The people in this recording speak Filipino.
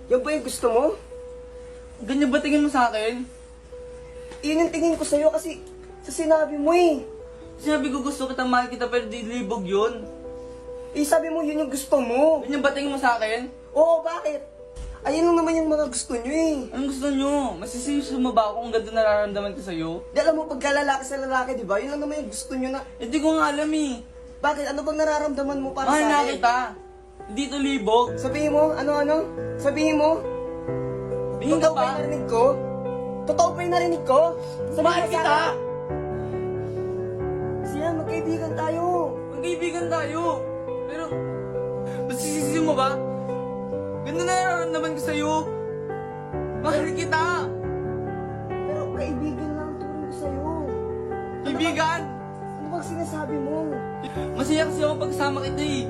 Yan ba yung gusto mo? Ganyan ba tingin mo sa akin? Yun yung tingin ko sa'yo kasi sa sinabi mo eh. Sinabi ko gusto kitang mahal kita pero di libog yun. Eh, sabi mo yun yung gusto mo. Ganyan ba tingin mo sa akin? Oo, bakit? Ayun lang naman yung mga gusto nyo eh. Anong gusto nyo? Masisisi mo ba ako kung ganito nararamdaman ko sa'yo? Di alam mo, pagka lalaki sa lalaki, di ba? Yun lang naman yung gusto nyo na... Hindi ko nga alam eh. Bakit? Ano bang nararamdaman mo para Mahal sa na akin? kita. Hindi to libog. Sabihin mo, ano? Sabihin mo? Tingin ka Totoo ba pa? yung narinig ko? Totoo ba yung narinig ko? Sabihin Mahal mo sa kita! akin. Siya, magkaibigan tayo. Magkaibigan tayo. Pero, masisisi mo ba? Ganito nararamdaman ko sa'yo. Mahal kita. Pero kaibigan lang ang turing ko sa'yo. Kaibigan. Ano bang sinasabi mo? Masaya kasi ako pag kasama kita eh.